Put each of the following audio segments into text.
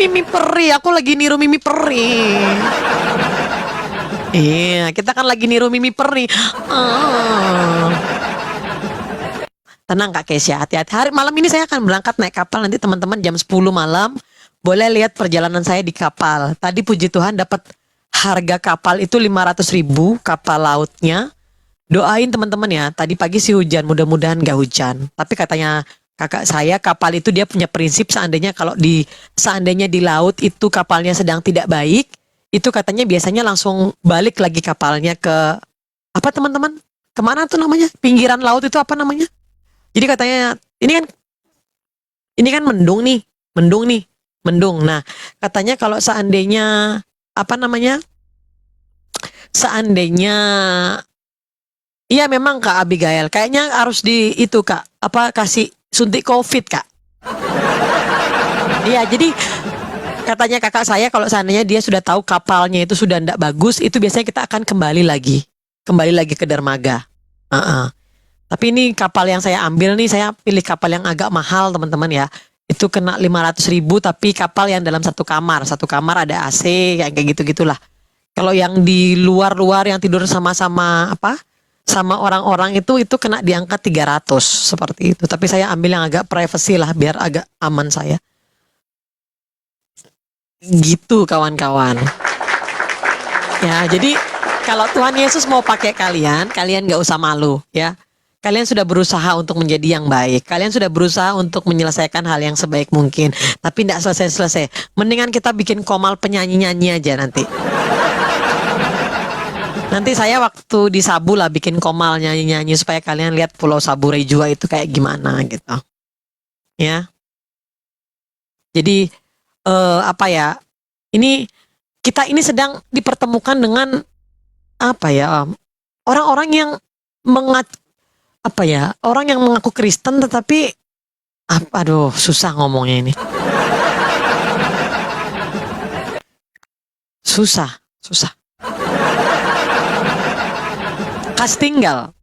Mimi Peri, aku lagi niru Mimi Peri. Iya, kita kan lagi niru Mimi Peri. Ah. Tenang Kak Kesya, hati-hati. Hari malam ini saya akan berangkat naik kapal, nanti teman-teman jam 10 malam boleh lihat perjalanan saya di kapal. Tadi puji Tuhan dapat harga kapal itu 500.000 kapal lautnya. Doain teman-teman ya, tadi pagi sih hujan, mudah-mudahan gak hujan. Tapi katanya kakak saya kapal itu dia punya prinsip seandainya di laut itu kapalnya sedang tidak baik, itu katanya biasanya langsung balik lagi kapalnya ke apa teman-teman? Kemana tuh namanya? Pinggiran laut itu apa namanya? Jadi katanya ini kan mendung. Nah, katanya kalau seandainya apa namanya? Seandainya iya memang Kak Abigail, kayaknya harus di itu Kak, apa kasih suntik COVID Kak. Iya, jadi katanya kakak saya kalau seandainya dia sudah tahu kapalnya itu sudah tidak bagus, itu biasanya kita akan kembali lagi ke dermaga. Uh-uh. Tapi ini kapal yang saya ambil nih, saya pilih kapal yang agak mahal teman-teman ya. Itu kena 500.000 tapi kapal yang dalam satu kamar ada AC kayak gitu-gitulah. Kalau yang di luar-luar yang tidur sama-sama sama orang-orang itu kena di angka 300 seperti itu. Tapi saya ambil yang agak privacy lah biar agak aman saya. Gitu kawan-kawan. Ya, jadi kalau Tuhan Yesus mau pakai kalian gak usah malu ya. Kalian sudah berusaha untuk menjadi yang baik. Kalian sudah berusaha untuk menyelesaikan hal yang sebaik mungkin. Tapi tidak selesai-selesai. Mendingan kita bikin komal penyanyi-nyanyi aja nanti. Nanti saya waktu di Sabu lah bikin komal nyanyi-nyanyi supaya kalian lihat Pulau Sabu Rejua itu kayak gimana gitu. Ya. Jadi apa ya? Kita ini sedang dipertemukan dengan apa ya? Orang-orang yang orang yang mengaku Kristen tetapi aduh susah ngomongnya ini. Susah. Kas tinggal.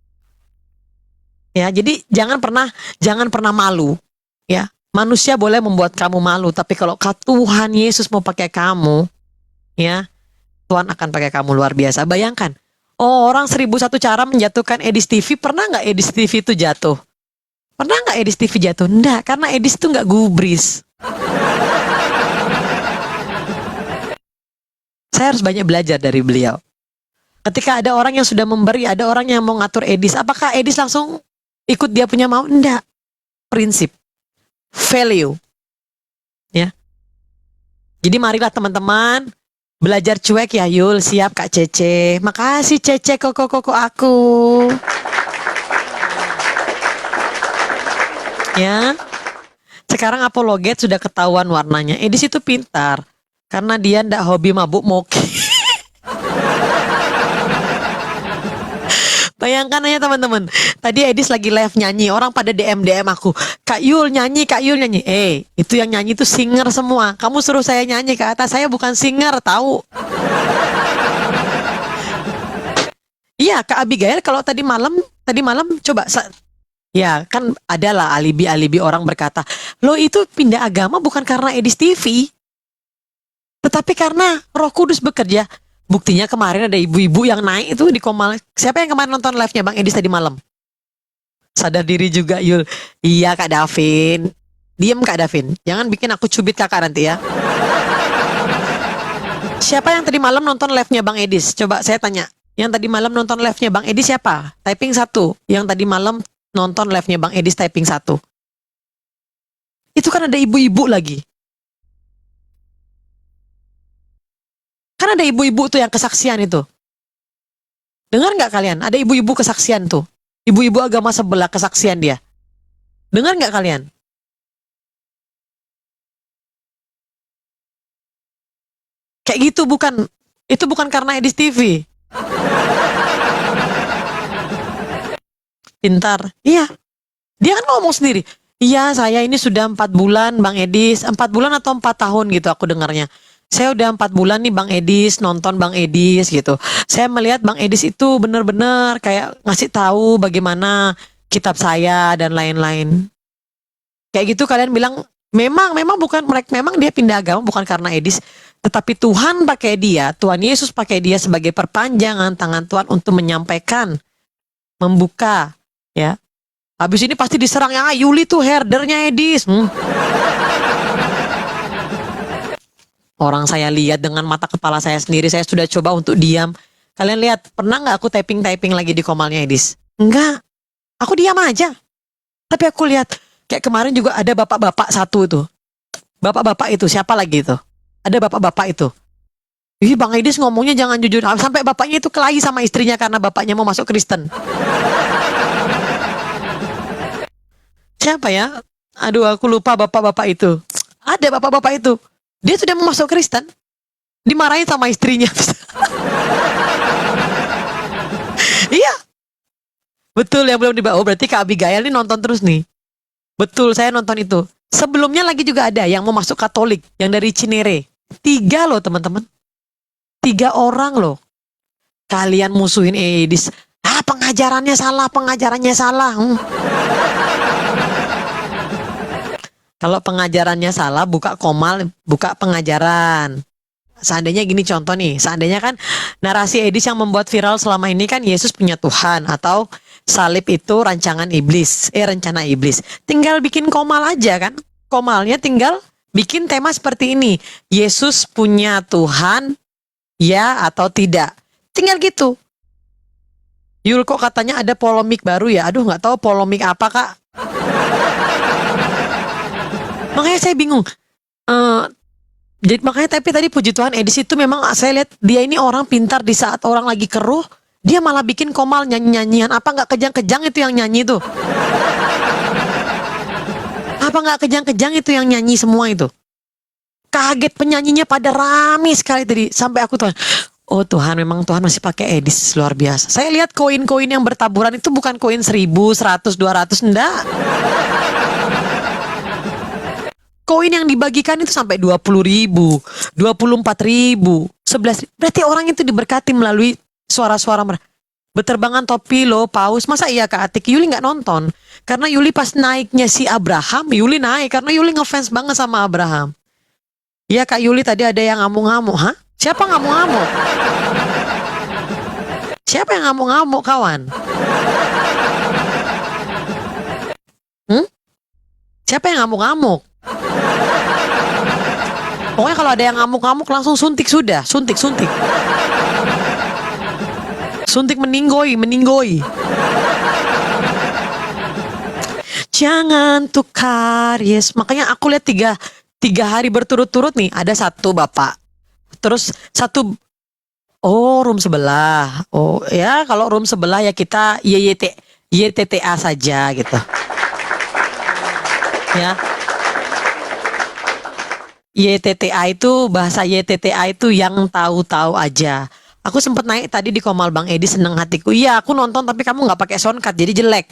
Ya, jadi jangan pernah malu, ya. Manusia boleh membuat kamu malu, tapi kalau Tuhan Yesus mau pakai kamu, ya, Tuhan akan pakai kamu luar biasa. Bayangkan, orang 1001 cara menjatuhkan Edis TV, pernah nggak Edis TV itu jatuh? Pernah nggak Edis TV jatuh? Enggak, karena Edis itu nggak gubris. Saya harus banyak belajar dari beliau. Ketika ada orang yang sudah memberi, ada orang yang mau ngatur Edis, apakah Edis langsung ikut dia punya mau? Enggak. Prinsip. Value. Ya. Jadi marilah teman-teman belajar cuek ya Yul. Siap Kak Cece. Makasih Cece koko aku. Ya. Sekarang apologet sudah ketahuan warnanya. Edis itu pintar. Karena dia ndak hobi mabuk moki. Bayangkan aja teman-teman. Tadi Edis lagi live nyanyi. Orang pada DM aku. Kak Yul nyanyi. Itu yang nyanyi itu singer semua. Kamu suruh saya nyanyi. Kata saya bukan singer, tahu. Iya Kak Abigail kalau tadi malam coba ya kan adalah alibi orang berkata, lo itu pindah agama bukan karena Edis TV. Tetapi karena Roh Kudus bekerja. Buktinya kemarin ada ibu-ibu yang naik itu di Komal. Siapa yang kemarin nonton live-nya Bang Edis tadi malam? Sadar diri juga Yul. Iya Kak Davin. Diem Kak Davin. Jangan bikin aku cubit kakak nanti ya. Siapa yang tadi malam nonton live-nya Bang Edis? Coba saya tanya. Yang tadi malam nonton live-nya Bang Edis siapa? Typing 1. Yang tadi malam nonton live-nya Bang Edis typing 1. Itu kan ada ibu-ibu lagi. Kan ada ibu-ibu tuh yang kesaksian itu. Dengar nggak kalian? Ada ibu-ibu kesaksian tuh. Ibu-ibu agama sebelah kesaksian dia. Dengar nggak kalian? Kayak gitu bukan. Itu bukan karena Edis TV. Pintar. Iya. Dia kan ngomong sendiri. Iya saya ini sudah 4 bulan Bang Edis. 4 bulan atau 4 tahun gitu aku dengarnya. Saya udah 4 bulan nih Bang Edis, nonton Bang Edis gitu. Saya melihat Bang Edis itu benar-benar kayak ngasih tahu bagaimana kitab saya dan lain-lain. Kayak gitu kalian bilang Memang bukan mereka, memang dia pindah agama bukan karena Edis, tetapi Tuhan pakai dia, Tuhan Yesus pakai dia sebagai perpanjangan tangan Tuhan untuk menyampaikan, membuka, ya. Habis ini pasti diserang ya, Yuli tuh herdernya Edis. Orang saya lihat dengan mata kepala saya sendiri, saya sudah coba untuk diam. Kalian lihat, pernah nggak aku typing lagi di komalnya Edis? Enggak, aku diam aja. Tapi aku lihat, kayak kemarin juga ada bapak-bapak satu itu. Bapak-bapak itu, siapa lagi itu? Ada bapak-bapak itu. Ih, Bang Edis ngomongnya jangan jujur. Sampai bapaknya itu kelahi sama istrinya karena bapaknya mau masuk Kristen. Siapa ya? Aduh, aku lupa bapak-bapak itu. Ada bapak-bapak itu. Dia sudah mau masuk Kristen. Dimarahin sama istrinya. Iya. Betul, yang belum dibawa. Oh, berarti Kak Abigail ini nonton terus nih. Betul, saya nonton itu. Sebelumnya lagi juga ada yang mau masuk Katolik. Yang dari Cinere. 3 loh teman-teman. 3 orang loh. Kalian musuhin Edis. Pengajarannya salah, pengajarannya salah. Kalau pengajarannya salah, buka komal, buka pengajaran. Seandainya gini contoh nih, seandainya kan narasi Edis yang membuat viral selama ini kan Yesus punya Tuhan atau salib itu rancangan iblis, rencana iblis. Tinggal bikin komal aja kan, komalnya tinggal bikin tema seperti ini. Yesus punya Tuhan, ya atau tidak. Tinggal gitu. Yul kok katanya ada polemik baru ya, aduh nggak tahu polemik apa Kak. Makanya saya bingung. Jadi makanya tapi tadi puji Tuhan Edis itu memang saya lihat dia ini orang pintar di saat orang lagi keruh, dia malah bikin komal nyanyi-nyanyian. Apa nggak kejang-kejang itu yang nyanyi itu? Apa nggak kejang-kejang itu yang nyanyi semua itu? Kaget penyanyinya pada rame sekali tadi sampai aku tuh. Oh Tuhan, memang Tuhan masih pakai Edis luar biasa. Saya lihat koin-koin yang bertaburan itu bukan koin 1000, 100, 200, enggak. Koin yang dibagikan itu sampai 20.000, 24.000, 11.000. Berarti orang itu diberkati melalui suara-suara mereka. Beterbangan topi lo, paus. Masa iya Kak Atik? Yuli nggak nonton. Karena Yuli pas naiknya si Abraham, Yuli naik. Karena Yuli ngefans banget sama Abraham. Iya Kak Yuli tadi ada yang ngamuk-ngamuk. Hah? Siapa ngamuk-ngamuk? Siapa yang ngamuk-ngamuk kawan? Siapa yang ngamuk-ngamuk? Pokoknya kalau ada yang ngamuk-ngamuk langsung suntik sudah, suntik. Suntik meninggoy. Jangan tukar, yes. Makanya aku lihat tiga hari berturut-turut nih, ada satu bapak. Terus satu, room sebelah. Oh ya, kalau room sebelah ya kita YTTA saja gitu. Ya. YTTA itu, bahasa YTTA itu yang tahu-tahu aja. Aku sempat naik tadi di komal Bang Edi, seneng hatiku. Iya, aku nonton tapi kamu nggak pakai soundcard jadi jelek.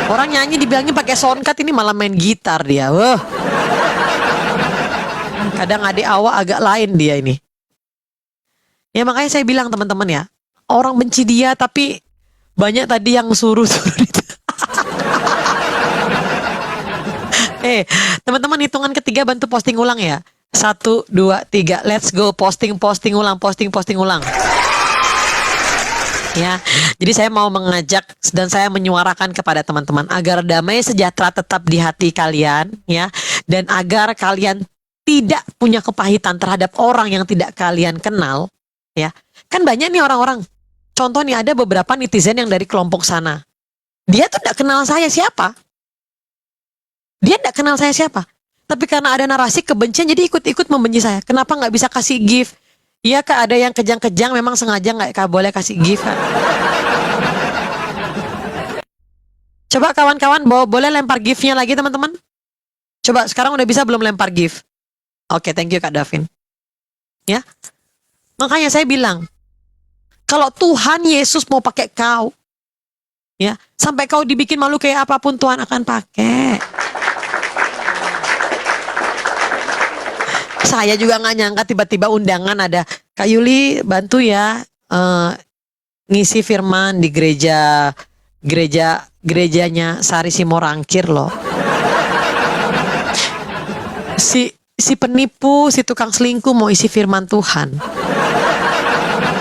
Orang nyanyi dibilangnya pakai soundcard, ini malah main gitar dia. Wah. Kadang adik awak agak lain dia ini. Ya makanya saya bilang teman-teman ya, orang benci dia tapi banyak tadi yang suruh-suruh itu. Teman-teman hitungan ketiga bantu posting ulang ya. 1, 2, 3, let's go. Posting ulang. Ya, jadi saya mau mengajak dan saya menyuarakan kepada teman-teman agar damai sejahtera tetap di hati kalian ya, dan agar kalian tidak punya kepahitan terhadap orang yang tidak kalian kenal ya. Kan banyak nih orang-orang. Contoh nih ada beberapa netizen yang dari kelompok sana. Dia tuh tidak kenal saya siapa. Dia tidak kenal saya siapa. Tapi karena ada narasi kebencian jadi ikut-ikut membenci saya. Kenapa nggak bisa kasih gift? Iya Kak, ada yang kejang-kejang memang sengaja nggak boleh kasih gift Kak. Coba kawan-kawan boleh lempar giftnya lagi teman-teman. Coba sekarang udah bisa belum lempar gift? Oke, thank you Kak Davin. Ya, makanya saya bilang kalau Tuhan Yesus mau pakai kau, ya sampai kau dibikin malu kayak apapun Tuhan akan pakai. Saya juga nggak nyangka tiba-tiba undangan ada Kak Yuli bantu ya ngisi firman di gerejanya Sari Simorangkir loh. Si penipu, si tukang selingkuh mau isi firman Tuhan.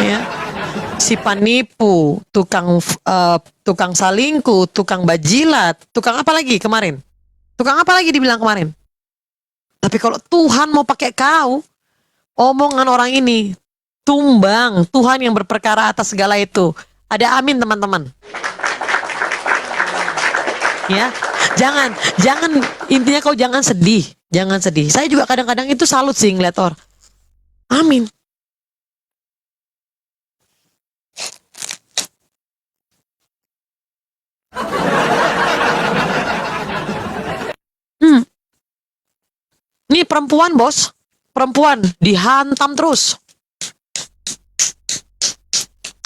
Ya. Si penipu, tukang selingkuh, tukang bajilat, tukang apa lagi kemarin? Tukang apa lagi dibilang kemarin? Tapi kalau Tuhan mau pakai kau, omongan orang ini tumbang. Tuhan yang berperkara atas segala itu. Ada amin teman-teman. Ya, jangan intinya kau jangan sedih. Jangan sedih. Saya juga kadang-kadang itu salut sih ngeliat orang. Amin. Ini perempuan bos. Perempuan dihantam terus.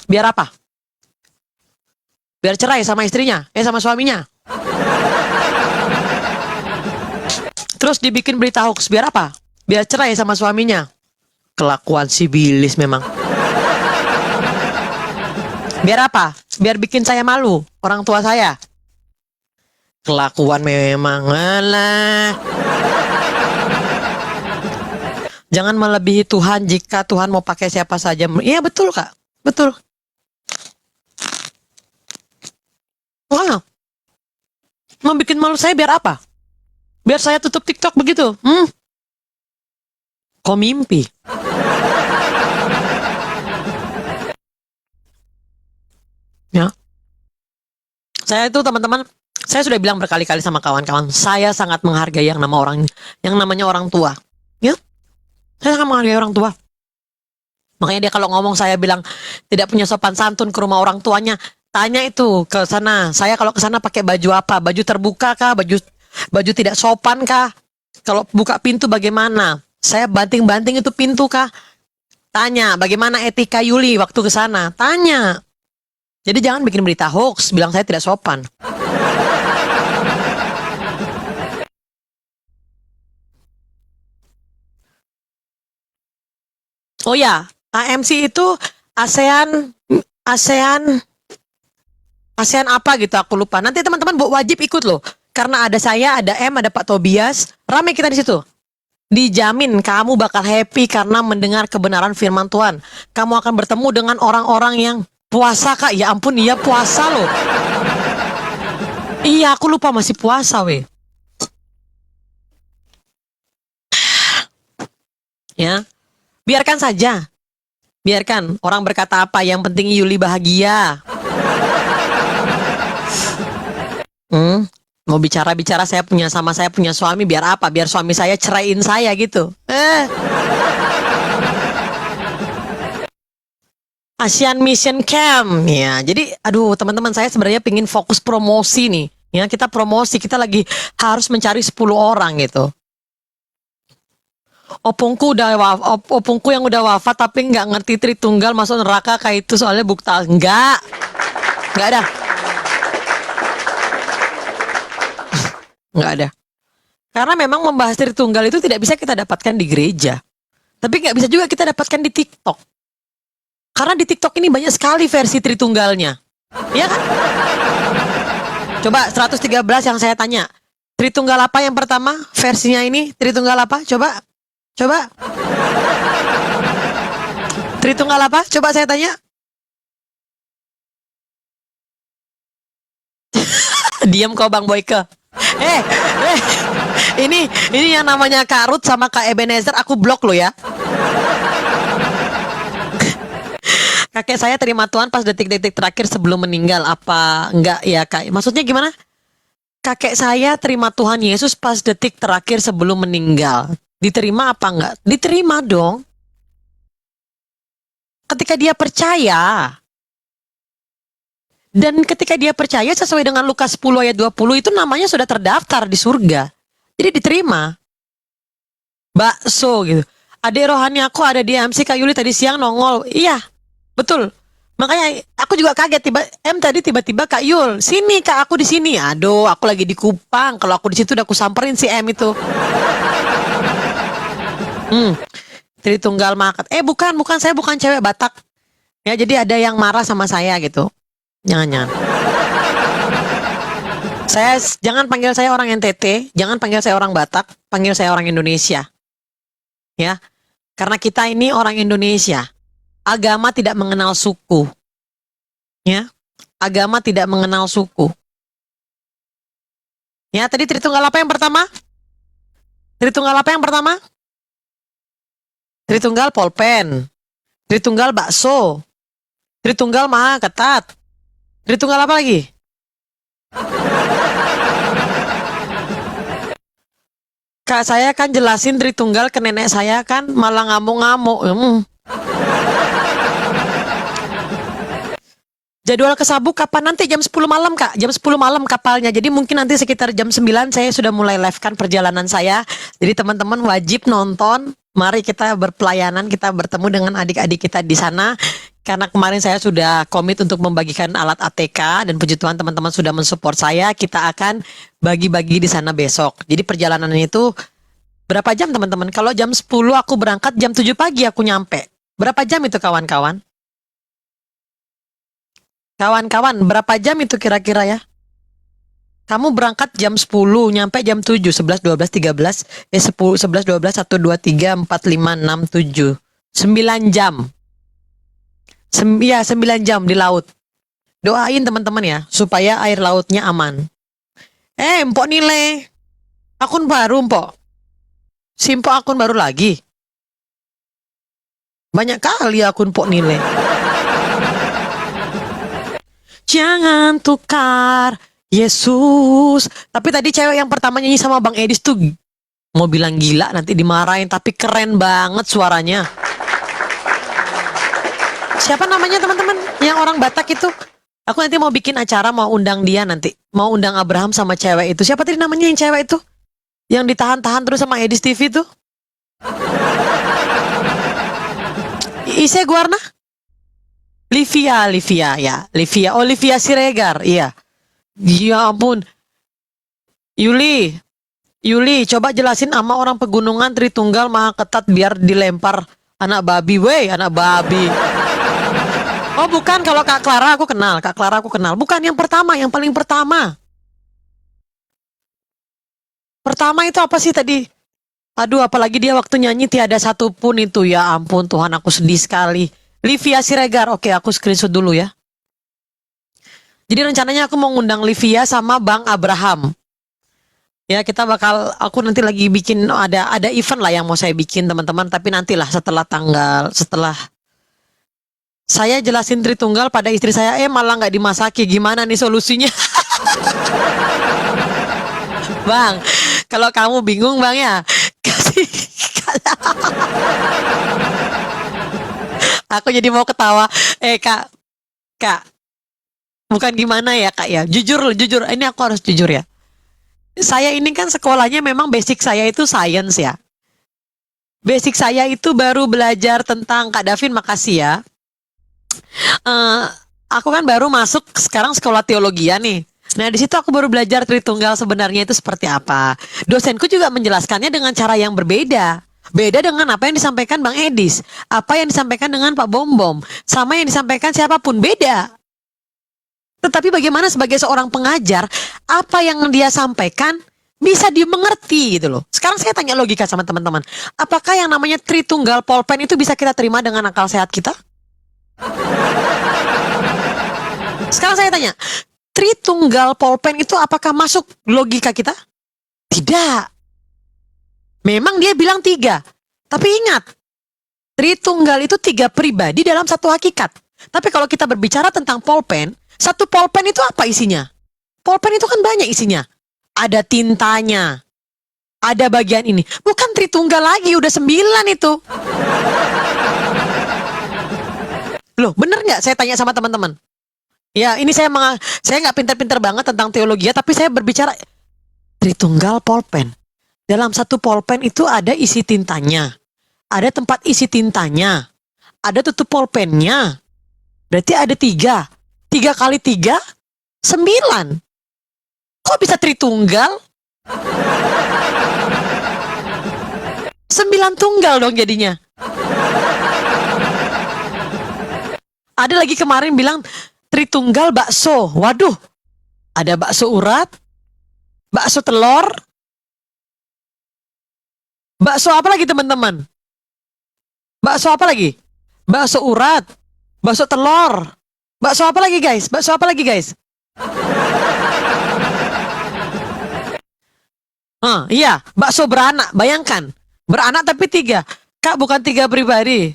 Biar apa? Biar cerai sama istrinya. Sama suaminya. Terus dibikin berita hoax. Biar apa? Biar cerai sama suaminya. Kelakuan sibilis memang. Biar apa? Biar bikin saya malu. Orang tua saya. Kelakuan memang. Alah. Jangan melebihi Tuhan jika Tuhan mau pakai siapa saja. Iya betul kak. Betul. Wah. Mau bikin malu saya biar apa? Biar saya tutup TikTok begitu. Kok mimpi? Ya. Saya itu teman-teman, saya sudah bilang berkali-kali sama kawan-kawan, saya sangat menghargai yang namanya orang tua. Ya. Saya sangat menghargai orang tua. Makanya dia kalau ngomong saya bilang tidak punya sopan santun ke rumah orang tuanya, tanya itu ke sana. Saya kalau ke sana pakai baju apa? Baju terbuka kah? Baju tidak sopan kah? Kalau buka pintu bagaimana? Saya banting-banting itu pintu kah? Tanya, bagaimana etika Yuli waktu ke sana? Tanya. Jadi jangan bikin berita hoax, bilang saya tidak sopan. Oh ya, AMC itu ASEAN apa gitu aku lupa. Nanti teman-teman wajib ikut loh. Karena ada saya, ada ada Pak Tobias, ramai kita di situ. Dijamin kamu bakal happy karena mendengar kebenaran firman Tuhan. Kamu akan bertemu dengan orang-orang yang puasa kak. Ya ampun, iya puasa loh. Iya, aku lupa masih puasa weh. Ya, biarkan saja. Biarkan orang berkata apa, yang penting Yuli bahagia. Mau bicara-bicara saya punya suami, biar apa? Biar suami saya ceraiin saya gitu. Asian Mission Camp. Ya, jadi aduh teman-teman, saya sebenarnya pingin fokus promosi nih. Ya, kita promosi, kita lagi harus mencari 10 orang gitu. Opungku yang udah wafat tapi nggak ngerti Tritunggal masuk neraka kayak itu soalnya bukta. Nggak ada. Nggak ada. Karena memang membahas Tritunggal itu tidak bisa kita dapatkan di gereja. Tapi nggak bisa juga kita dapatkan di TikTok. Karena di TikTok ini banyak sekali versi Tritunggalnya. Iya kan? Coba 113 yang saya tanya. Tritunggal apa yang pertama? Versinya ini Tritunggal apa? Coba. Tritunggal apa? Coba saya tanya. Diam kau Bang Boyke. Ini yang namanya Kak Ruth sama Kak Ebenezer aku blok lo ya. Kakek saya terima Tuhan pas detik-detik terakhir sebelum meninggal. Apa enggak ya Kak? Maksudnya gimana? Kakek saya terima Tuhan Yesus pas detik terakhir sebelum meninggal. Diterima apa enggak? Diterima dong. Ketika dia percaya. Dan ketika dia percaya sesuai dengan Lukas 10 ayat 20 itu namanya sudah terdaftar di surga. Jadi diterima. Bakso gitu. Adik rohani aku ada di MC Kak Yuli tadi siang nongol. Iya, betul. Makanya aku juga kaget tadi tiba-tiba Kak Yul, sini Kak, aku di sini. Aduh, aku lagi di Kupang. Kalau aku di situ udah aku samperin si M itu. Tritunggal makat. Bukan, saya bukan cewek Batak. Ya, jadi ada yang marah sama saya gitu. Jangan. Jangan panggil saya orang NTT, jangan panggil saya orang Batak, panggil saya orang Indonesia. Ya, karena kita ini orang Indonesia. Agama tidak mengenal suku. Ya, agama tidak mengenal suku. Ya, tadi Tritunggal apa yang pertama? Tritunggal apa yang pertama? Tritunggal polpen. Tritunggal bakso. Tritunggal maha ketat. Tritunggal apa lagi? Kak saya kan jelasin Tritunggal ke nenek saya kan malah ngamuk-ngamuk. Jadwal ke Sabuk kapan? Nanti jam 10 malam Kak. Jam 10 malam kapalnya. Jadi mungkin nanti sekitar jam 9 saya sudah mulai live kan perjalanan saya. Jadi teman-teman wajib nonton. Mari kita berpelayanan, kita bertemu dengan adik-adik kita di sana. Karena kemarin saya sudah komit untuk membagikan alat ATK dan puji Tuhan teman-teman sudah mensupport saya. Kita akan bagi-bagi di sana besok. Jadi perjalanannya itu berapa jam teman-teman? Kalau jam 10 aku berangkat, jam 7 pagi aku nyampe. Berapa jam itu kawan-kawan? Kawan-kawan, berapa jam itu kira-kira ya? Kamu berangkat jam 10, nyampe jam 7, 11, 12, 13, 10, 11, 12, 1, 2, 3, 4, 5, 6, 7. 9 jam. 9 jam di laut. Doain teman-teman ya, supaya air lautnya aman. Mpok nilai. Akun baru, Mpok. Simpok akun baru lagi. Banyak kali akun Mpok nilai. Jangan tukar Yesus. Tapi tadi cewek yang pertama nyanyi sama Bang Edis tuh mau bilang gila nanti dimarahin, tapi keren banget suaranya. Siapa namanya teman-teman? Yang orang Batak itu. Aku nanti mau bikin acara, mau undang dia nanti. Mau undang Abraham sama cewek itu. Siapa tadi namanya yang cewek itu? Yang ditahan-tahan terus sama Edis TV tuh? Ise Guarna? Livia ya. Livia. Olivia Siregar, iya. Ya ampun. Yuli, coba jelasin sama orang pegunungan Tritunggal maha ketat biar dilempar anak babi, weh, anak babi. Oh bukan, kalau Kak Clara aku kenal. Bukan yang pertama, yang paling pertama. Pertama itu apa sih tadi? Aduh, apalagi dia waktu nyanyi tiada satupun itu, ya ampun Tuhan, aku sedih sekali. Livia Siregar, oke aku screenshot dulu ya. Jadi rencananya aku mau ngundang Livia sama Bang Abraham. Ya kita aku nanti lagi bikin, ada event lah yang mau saya bikin teman-teman. Tapi nantilah setelah saya jelasin Tritunggal pada istri saya, malah nggak dimasaki, gimana nih solusinya? Bang, kalau kamu bingung Bang ya, kasih. Aku jadi mau ketawa. Kak, bukan gimana ya Kak ya, jujur, ini aku harus jujur ya. Saya ini kan sekolahnya memang basic saya itu science ya. Basic saya itu baru belajar tentang, Kak Davin makasih ya. Aku kan baru masuk sekarang sekolah teologi ya nih. Nah di situ aku baru belajar Tritunggal sebenarnya itu seperti apa. Dosenku juga menjelaskannya dengan cara yang berbeda. Beda dengan apa yang disampaikan Bang Edis, apa yang disampaikan dengan Pak Bom, sama yang disampaikan siapapun, beda. Tetapi bagaimana sebagai seorang pengajar, apa yang dia sampaikan bisa dimengerti gitu loh. Sekarang saya tanya logika sama teman-teman. Apakah yang namanya Tritunggal polpen itu bisa kita terima dengan akal sehat kita? Sekarang saya tanya, Tritunggal polpen itu apakah masuk logika kita? Tidak. Memang dia bilang 3. Tapi ingat, Tritunggal itu 3 pribadi dalam satu hakikat. Tapi kalau kita berbicara tentang polpen, satu polpen itu apa isinya? Polpen itu kan banyak isinya. Ada tintanya. Ada bagian ini. Bukan Tritunggal lagi, udah 9 itu. Loh, bener nggak saya tanya sama teman-teman? Ya, ini saya nggak pintar-pintar banget tentang teologi ya, tapi saya berbicara Tritunggal polpen. Dalam satu polpen itu ada isi tintanya, ada tempat isi tintanya, ada tutup polpennya. Berarti ada 3. 3 kali 3, 9. Kok bisa Tritunggal? 9 tunggal dong jadinya. Ada lagi kemarin bilang Tritunggal bakso. Waduh, ada bakso urat, bakso telur, bakso apa lagi teman-teman? Bakso apa lagi? Bakso urat, bakso telur, bakso apa lagi guys? Bakso apa lagi guys? Iya, bakso beranak. Bayangkan, beranak tapi tiga. Kak, bukan tiga pribadi,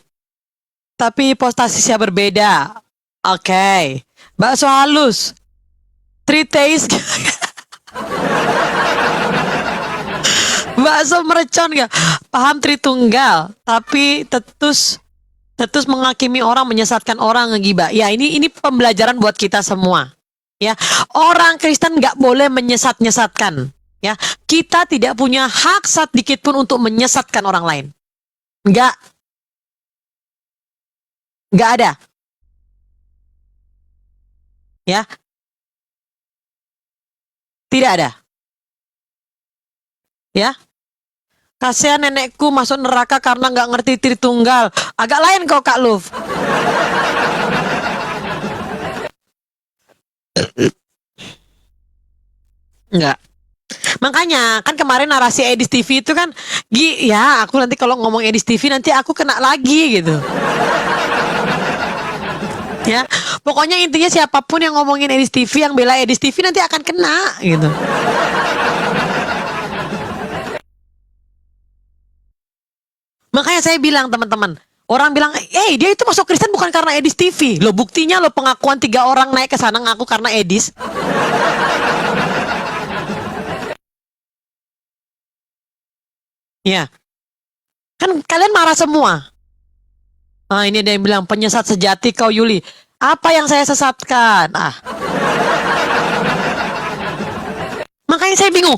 tapi hipostasisnya berbeda. Oke. Bakso halus, three taste. Bakso mercon gak? Paham Tritunggal, tapi tetus menghakimi orang, menyesatkan orang, ngegibah. Ya, ini pembelajaran buat kita semua. Ya, orang Kristen nggak boleh menyesatkan. Ya, kita tidak punya hak sedikit pun untuk menyesatkan orang lain. Nggak ada. Ya, tidak ada. Ya, kasihan nenekku masuk neraka karena nggak ngerti Tritunggal. Agak lain kok Kak Luf. Enggak. Makanya kan kemarin narasi Edis TV itu kan, ya aku nanti kalau ngomong Edis TV nanti aku kena lagi gitu. Ya, pokoknya intinya siapapun yang ngomongin Edis TV, yang bela Edis TV nanti akan kena gitu. Makanya saya bilang teman-teman, orang bilang, dia itu masuk Kristen bukan karena Edis TV. Lo buktinya lo pengakuan 3 orang naik ke sana ngaku karena Edis. Ya, kan kalian marah semua. Ini ada yang bilang penyesat sejati kau Yuli. Apa yang saya sesatkan? Makanya saya bingung.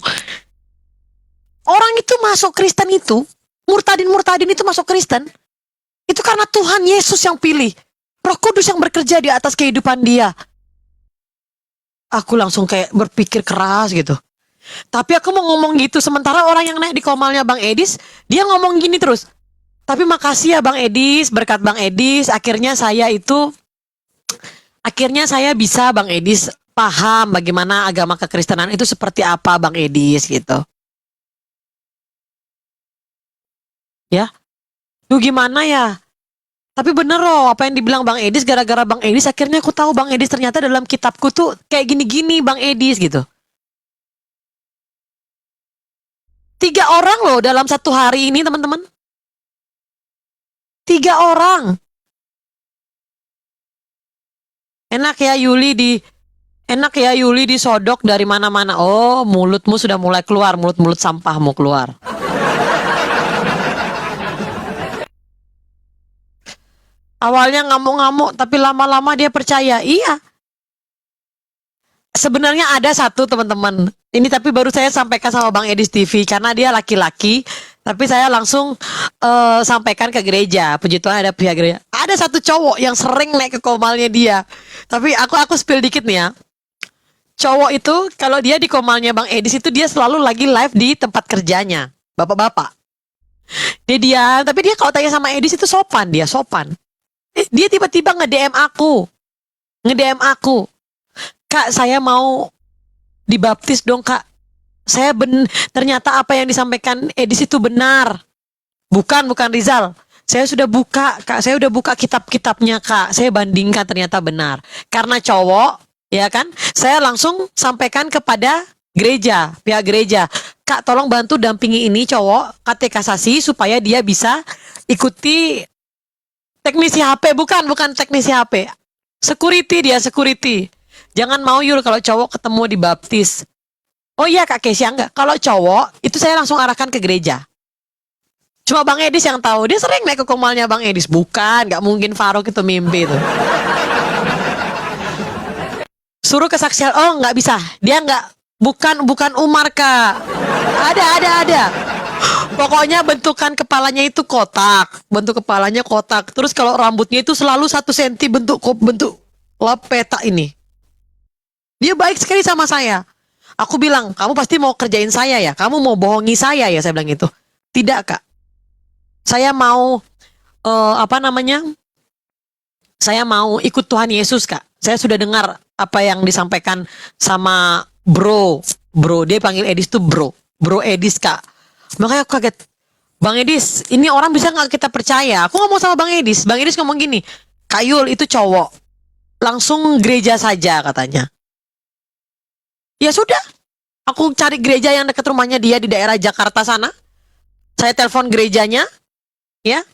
Orang itu masuk Kristen itu, murtadin itu masuk Kristen, itu karena Tuhan Yesus yang pilih. Roh Kudus yang bekerja di atas kehidupan dia. Aku langsung kayak berpikir keras gitu. Tapi aku mau ngomong gitu, sementara orang yang naik di komalnya Bang Edis, dia ngomong gini terus. Tapi makasih ya Bang Edis, berkat Bang Edis, akhirnya saya bisa Bang Edis paham bagaimana agama kekristenan itu seperti apa Bang Edis gitu. Ya, lu gimana ya? Tapi bener loh apa yang dibilang Bang Edis, gara-gara Bang Edis akhirnya aku tahu Bang Edis ternyata dalam kitabku tuh kayak gini-gini Bang Edis gitu. 3 orang loh dalam satu hari ini teman-teman. 3 orang. Enak ya Yuli disodok dari mana-mana. Oh, mulutmu sudah mulai keluar, mulut-mulut sampahmu keluar. Awalnya ngamuk-ngamuk, tapi lama-lama dia percaya. Iya. Sebenarnya ada satu teman-teman. Ini tapi baru saya sampaikan sama Bang Edis TV karena dia laki-laki. Tapi saya langsung sampaikan ke gereja. Puji Tuhan ada pihak gereja. Ada satu cowok yang sering naik ke komalnya dia. Tapi aku spill dikit nih ya. Cowok itu kalau dia di komalnya Bang Edis itu dia selalu lagi live di tempat kerjanya. Bapak-bapak. Tapi dia kalau tanya sama Edis itu sopan, dia sopan. Dia tiba-tiba nge-DM aku. Kak, saya mau dibaptis dong, Kak. Ternyata apa yang disampaikan Edis itu benar. Bukan Rizal. Saya sudah buka, Kak. Saya udah buka kitab-kitabnya, Kak. Saya bandingkan ternyata benar. Karena cowok, ya kan? Saya langsung sampaikan kepada gereja, pihak gereja. Kak, tolong bantu dampingi ini cowok katekisasi supaya dia bisa ikuti teknisi HP, bukan teknisi HP. Security. Jangan mau Yul kalau cowok ketemu dibaptis. Oh iya Kak Kesia, enggak. Kalau cowok, itu saya langsung arahkan ke gereja. Cuma Bang Edis yang tahu. Dia sering naik ke komalnya Bang Edis. Bukan, nggak mungkin Faruk itu mimpi itu. Suruh kesaksian. Oh, nggak bisa. Dia nggak. Bukan Umar, Kak. Ada. Pokoknya bentukan kepalanya itu kotak. Bentuk kepalanya kotak. Terus kalau rambutnya itu selalu 1 senti bentuk peta ini. Dia baik sekali sama saya. Aku bilang, kamu pasti mau kerjain saya ya? Kamu mau bohongi saya ya? Saya bilang gitu. Tidak, Kak. Saya mau, saya mau ikut Tuhan Yesus, Kak. Saya sudah dengar apa yang disampaikan sama Bro, dia panggil Edis tuh bro Edis kak. Makanya aku kaget, Bang Edis, ini orang bisa nggak kita percaya? Aku ngomong sama Bang Edis ngomong gini, Kak Yul itu cowok, langsung gereja saja katanya. Ya sudah, aku cari gereja yang dekat rumahnya dia di daerah Jakarta sana. Saya telepon gerejanya, ya,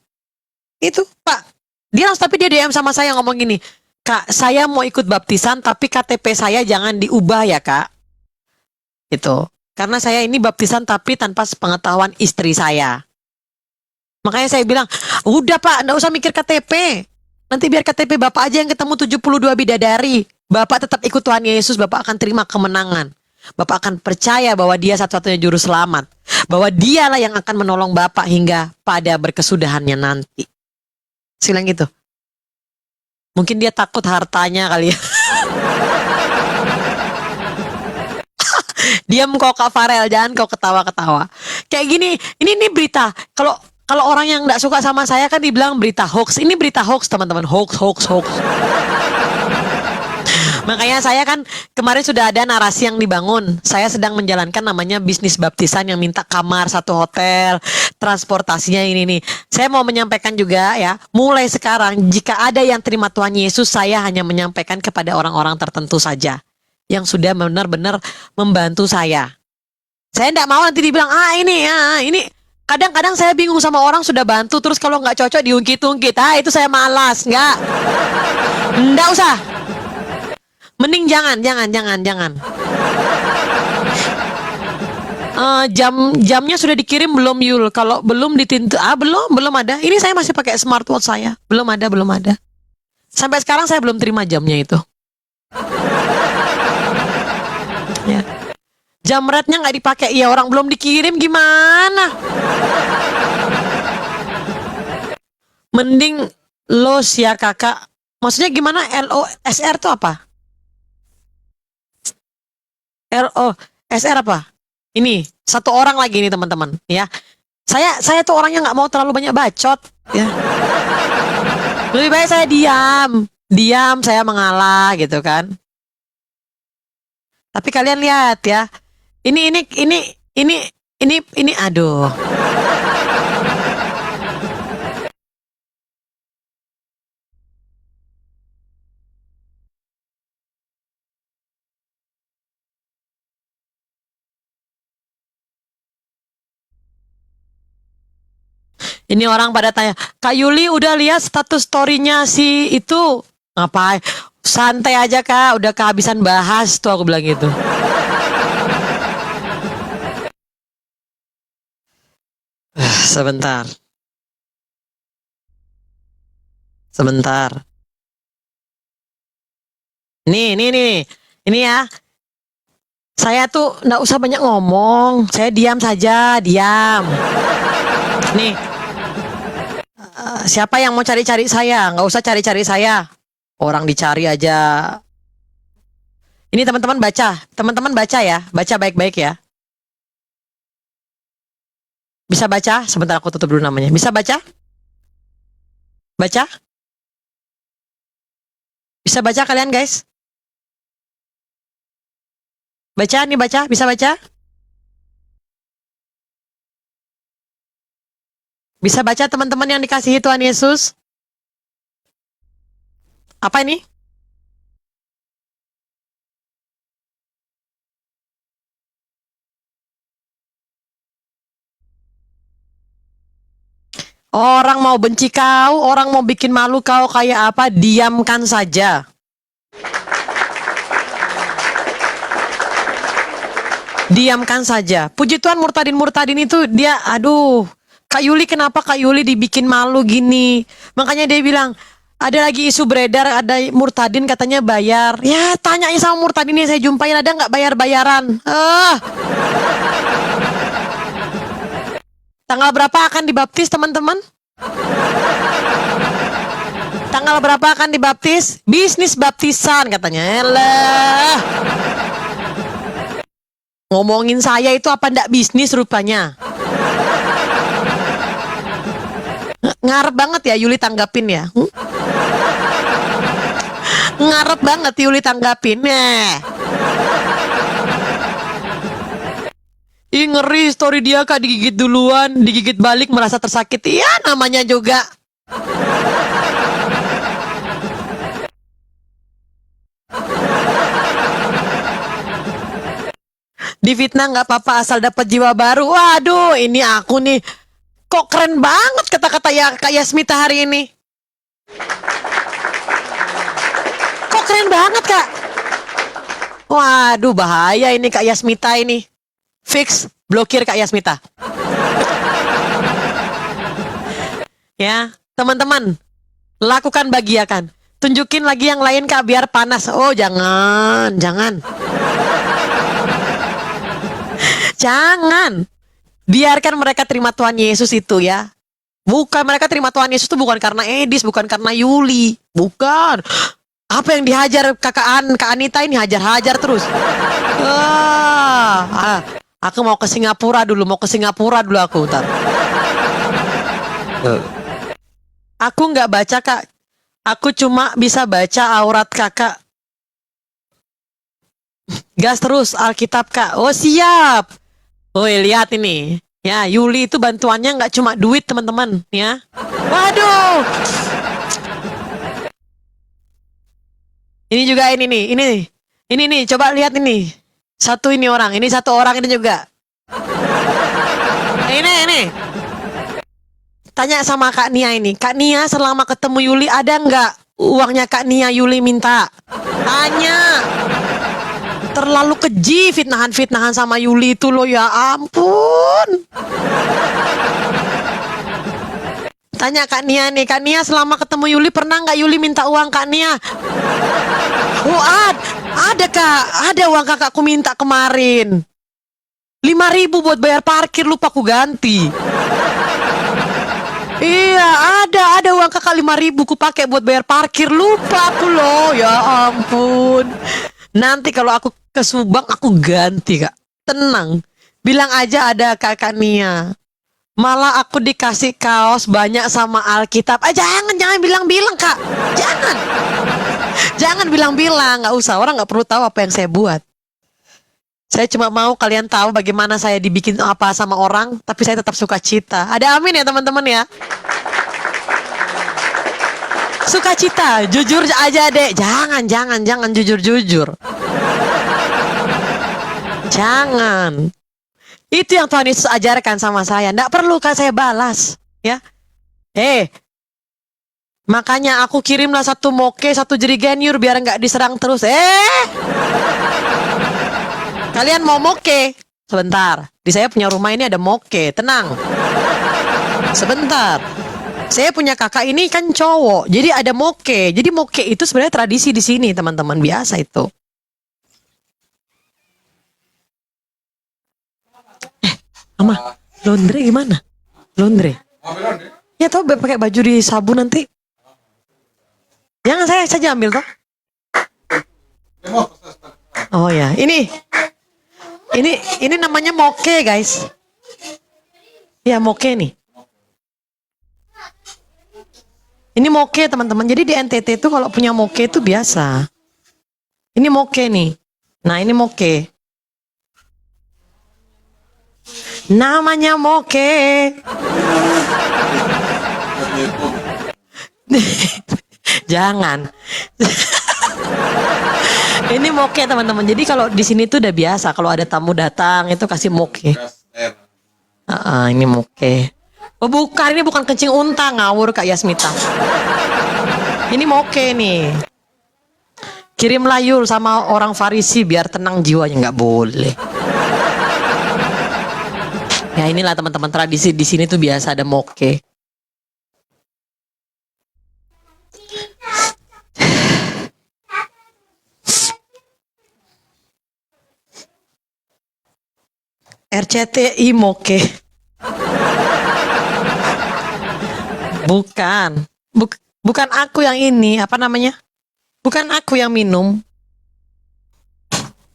itu Pak. Tapi dia DM sama saya ngomong gini, Kak, saya mau ikut baptisan tapi KTP saya jangan diubah ya Kak. Itu. Karena saya ini baptisan tapi tanpa sepengetahuan istri saya. Makanya saya bilang, udah Pak, enggak usah mikir KTP. Nanti biar KTP Bapak aja yang ketemu 72 bidadari. Bapak tetap ikut Tuhan Yesus, Bapak akan terima kemenangan. Bapak akan percaya bahwa dia satu-satunya juru selamat. Bahwa dialah yang akan menolong Bapak hingga pada berkesudahannya nanti. Silang gitu. Mungkin dia takut hartanya kali ya. Diam kau Kak Farel, jangan kau ketawa-ketawa. Kayak gini, ini berita. Kalau orang yang nggak suka sama saya kan dibilang berita hoax. Ini berita hoax teman-teman, hoax. Makanya saya kan kemarin sudah ada narasi yang dibangun. Saya sedang menjalankan namanya bisnis baptisan yang minta kamar satu hotel, transportasinya ini nih. Saya mau menyampaikan juga ya, mulai sekarang jika ada yang terima Tuhan Yesus, saya hanya menyampaikan kepada orang-orang tertentu saja yang sudah benar-benar membantu saya. Saya tidak mau nanti dibilang ini. Kadang-kadang saya bingung sama orang sudah bantu terus kalau nggak cocok diungkit-ungkit. Itu saya malas, nggak usah. Mending jangan. Jamnya sudah dikirim belum Yul? Kalau belum ditintu, belum ada. Ini saya masih pakai smartwatch saya. Belum ada. Sampai sekarang saya belum terima jamnya itu. Ya. Jam rednya nggak dipakai. Ya orang belum dikirim gimana? Mending los ya kakak. Maksudnya gimana? LOSR itu apa? LOSR apa? Ini satu orang lagi nih teman-teman ya. Saya tuh orangnya nggak mau terlalu banyak bacot ya. Lebih baik saya diam saya mengalah gitu kan. Tapi kalian lihat ya. Ini aduh. Ini orang pada tanya, Kak Yuli udah lihat status story-nya si itu? Ngapain? Santai aja Kak, udah kehabisan bahas tuh aku bilang gitu. Sebentar. Nih. Ini ya. Saya tuh nggak usah banyak ngomong. Saya diam saja, diam. Nih. Siapa yang mau cari-cari saya? Nggak usah cari-cari saya. Orang dicari aja. Ini teman-teman baca. Teman-teman baca ya. Baca baik-baik ya. Bisa baca? Sebentar aku tutup dulu namanya. Bisa baca? Baca? Bisa baca kalian guys? Baca nih baca? Bisa baca? Bisa baca teman-teman yang dikasihi Tuhan Yesus? Apa ini? Orang mau benci kau, orang mau bikin malu kau kayak apa, diamkan saja. Diamkan saja. Puji Tuhan murtadin itu dia, aduh, Kak Yuli kenapa Kak Yuli dibikin malu gini? Makanya dia bilang, ada lagi isu beredar, ada murtadin katanya bayar. Ya tanya sama murtadin yang saya jumpain, ada nggak bayar-bayaran? Tanggal berapa akan dibaptis teman-teman? Tanggal berapa akan dibaptis? Bisnis baptisan katanya. Elah. Ngomongin saya itu apa ndak bisnis rupanya? Ngarep banget ya Yuli tanggapin ya. Ngarep banget Yuli tanggapin. Ih, ngeri story dia Kak, digigit duluan, digigit balik merasa tersakiti. Ya namanya juga. Difitnah nggak apa-apa asal dapat jiwa baru. Waduh, ini aku nih. Kok keren banget kata-kata ya Kak Yasmita hari ini. Kok keren banget Kak. Waduh, bahaya ini Kak Yasmita ini. Fix, blokir Kak Yasmita. Ya, teman-teman, lakukan bagiakan. Tunjukin lagi yang lain Kak biar panas. Oh, jangan, jangan. Jangan. Biarkan mereka terima Tuhan Yesus itu ya. Bukan, mereka terima Tuhan Yesus itu bukan karena Edis, bukan karena Yuli. Bukan. Apa yang dihajar Kak Anita ini hajar-hajar terus. Aku mau ke Singapura dulu, aku ntar. Aku nggak baca Kak. Aku cuma bisa baca aurat Kakak. Gas terus Alkitab Kak. Oh siap. Woi lihat ini. Ya Yuli itu bantuannya nggak cuma duit teman-teman ya. Waduh. Ini juga ini nih. Ini nih coba lihat ini. Satu ini orang. Ini satu orang ini juga. Ini. Tanya sama Kak Nia ini. Kak Nia selama ketemu Yuli ada nggak uangnya Kak Nia Yuli minta? Tanya. Terlalu keji fitnahan sama Yuli itu loh, ya ampun. Tanya Kak Nia nih, Kak Nia selama ketemu Yuli pernah nggak Yuli minta uang Kak Nia? Oh ada Kak, ada uang kakakku minta kemarin. 5.000 buat bayar parkir, lupa aku ganti. Iya, ada uang kakak 5.000 ku pakai buat bayar parkir, lupa aku loh, ya ampun. Nanti kalau aku ke Subang aku ganti Kak. Tenang. Bilang aja ada Kakak Nia. Malah aku dikasih kaos banyak sama Alkitab. Jangan bilang-bilang Kak. Jangan bilang-bilang, nggak usah. Orang nggak perlu tahu apa yang saya buat. Saya cuma mau kalian tahu bagaimana saya dibikin apa sama orang, tapi saya tetap sukacita. Ada amin ya teman-teman ya. Sukacita, jujur aja dek. Jangan jujur. Jangan. Itu yang Tuhan Yesus ajarkan sama saya. Nggak perlu kan saya balas, ya. Makanya aku kirimlah satu moke, satu jerigen yur biar nggak diserang terus. Kalian mau moke? Sebentar. Di saya punya rumah ini ada moke. Tenang. Sebentar. Saya punya kakak ini kan cowok, jadi ada moke. Jadi moke itu sebenarnya tradisi di sini, teman-teman, biasa itu. Mama, laundry gimana? Laundry. Ya tau pakai baju di sabun nanti. Jangan saya saja ambil toh. Oh ya, ini namanya moke, guys. Ya moke nih. Ini moke teman-teman. Jadi di NTT itu kalau punya moke itu biasa. Ini moke nih. Nah ini moke. Namanya moke. Jangan. Ini moke teman-teman. Jadi kalau di sini tuh udah biasa. Kalau ada tamu datang itu kasih moke. Ini moke. Oh bukan, ini bukan kencing unta, ngawur Kak Yasmita. Ini moke nih. Kirimlah yul sama orang Farisi biar tenang jiwanya, nggak boleh. Ya inilah teman-teman tradisi di sini tuh biasa ada moke. RCTI moke. Bukan aku yang ini, apa namanya? Bukan aku yang minum.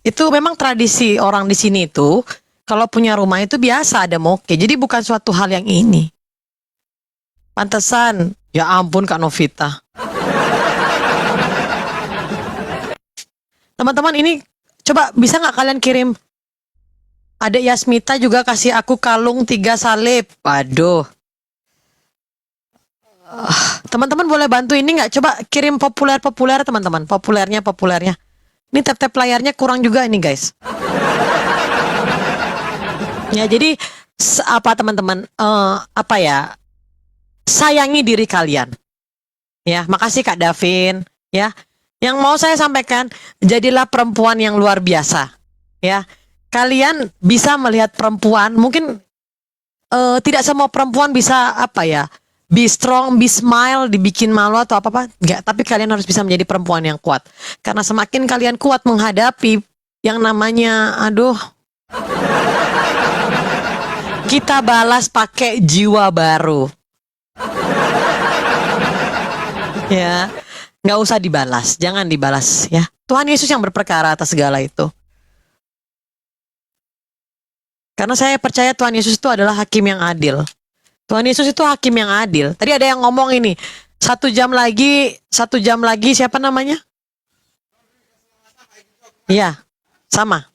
Itu memang tradisi orang di sini itu, kalau punya rumah itu biasa ada moke. Jadi bukan suatu hal yang ini. Pantesan, ya ampun Kak Novita. Teman-teman ini, coba bisa nggak kalian kirim Adek Yasmita juga kasih aku kalung 3 salib. Waduh. Teman-teman boleh bantu ini nggak? Coba kirim populer teman-teman. Populernya. Ini tap-tap layarnya kurang juga ini guys. Ya jadi apa teman-teman? Apa ya? Sayangi diri kalian. Ya, makasih Kak Davin. Ya, yang mau saya sampaikan, jadilah perempuan yang luar biasa. Ya, kalian bisa melihat perempuan. Mungkin tidak semua perempuan bisa apa ya? Be strong, be smile, dibikin malu atau apa-apa. Enggak, tapi kalian harus bisa menjadi perempuan yang kuat. Karena semakin kalian kuat menghadapi yang namanya, aduh, kita balas pakai jiwa baru. Ya, nggak usah dibalas, jangan dibalas ya. Tuhan Yesus yang berperkara atas segala itu. Karena saya percaya Tuhan Yesus itu adalah hakim yang adil. Tuhan Yesus itu hakim yang adil. Tadi ada yang ngomong ini, 1 jam lagi siapa namanya? Iya, sama.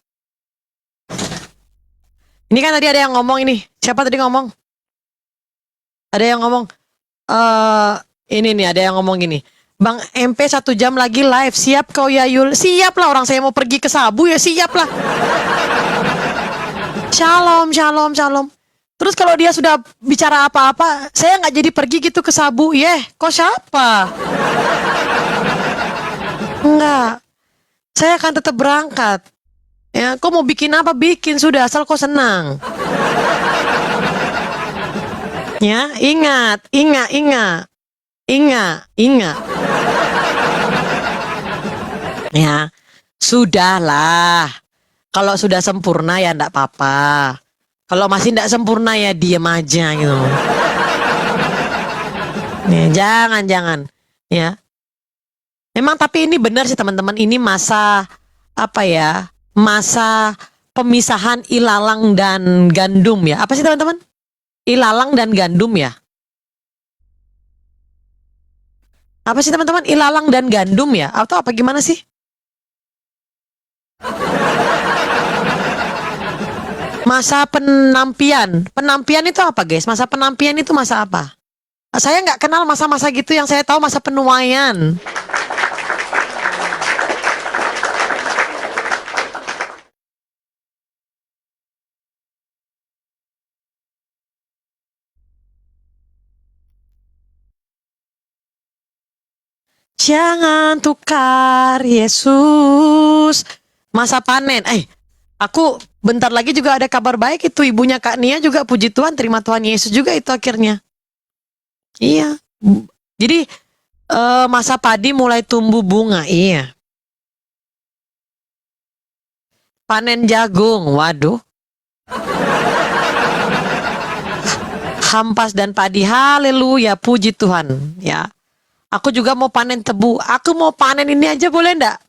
Ini kan tadi ada yang ngomong ini. Siapa tadi ngomong? Ada yang ngomong, ini nih ada yang ngomong gini. Bang MP 1 jam lagi live, siap kau ya Yul? Siap lah, orang saya mau pergi ke Sabu ya siap lah. Shalom. Terus kalau dia sudah bicara apa-apa, saya nggak jadi pergi gitu ke Sabu. Kok siapa? Enggak. Saya akan tetap berangkat. Ya, kau mau bikin apa bikin sudah, asal kau senang. Ya, ingat. Ya, sudahlah. Kalau sudah sempurna ya enggak apa-apa. Kalau masih enggak sempurna ya diem aja gitu. Nih, jangan. Ya. Memang tapi ini benar sih teman-teman, ini masa apa ya? Masa pemisahan ilalang dan gandum ya. Apa sih teman-teman? Ilalang dan gandum ya. Apa sih teman-teman? Ilalang dan gandum ya? Atau apa gimana sih? Masa penampian. Penampian itu apa guys? Masa penampian itu masa apa? Saya nggak kenal masa-masa gitu, yang saya tahu masa penuaian. Jangan tukar Yesus. Masa panen. Aku bentar lagi juga ada kabar baik itu, ibunya Kak Nia juga puji Tuhan terima Tuhan Yesus juga itu akhirnya. Iya. Jadi masa padi mulai tumbuh bunga. Iya. Panen jagung. Waduh. Hampas dan padi. Haleluya, puji Tuhan. Ya. Aku juga mau panen tebu. Aku mau panen ini aja boleh enggak?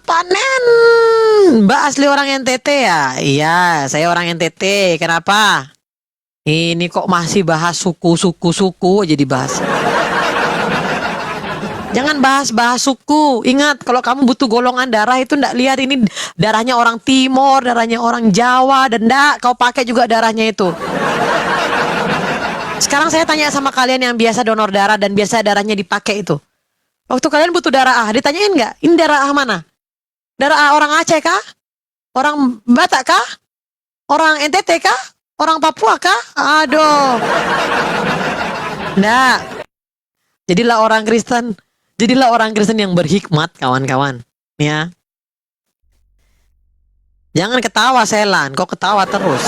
Panen. Mbak asli orang NTT ya? Iya, saya orang NTT. Kenapa? Ini kok masih bahas suku aja dibahas. Jangan bahas suku. Ingat, kalau kamu butuh golongan darah itu ndak lihat ini darahnya orang Timur, darahnya orang Jawa, dan ndak kau pakai juga darahnya itu. Sekarang saya tanya sama kalian yang biasa donor darah dan biasa darahnya dipakai itu. Waktu kalian butuh darah A, ditanyain nggak? Ini darah A mana? Darah A orang Aceh kah? Orang Batak kah? Orang NTT kah? Orang Papua kah? Aduh. Nggak. Jadilah orang Kristen yang berhikmat, kawan-kawan. Ya. Jangan ketawa, Selan. Kok ketawa terus?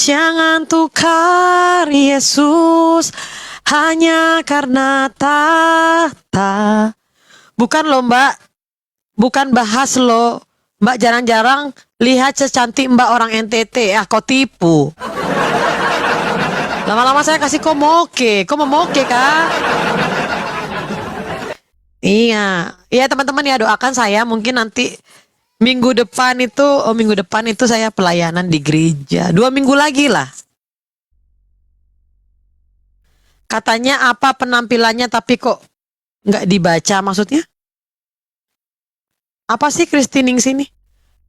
Jangan tukar Yesus hanya karena tahta. Bukan loh Mbak. Bukan bahas loh. Mbak jarang-jarang lihat secantik Mbak orang NTT. Kau tipu. Lama-lama saya kasih kau moke. Kau mau moke kah? Iya. Iya teman-teman ya, doakan saya mungkin nanti minggu depan itu saya pelayanan di gereja. 2 minggu lagi lah. Katanya apa penampilannya tapi kok nggak dibaca maksudnya? Apa sih Christining sini?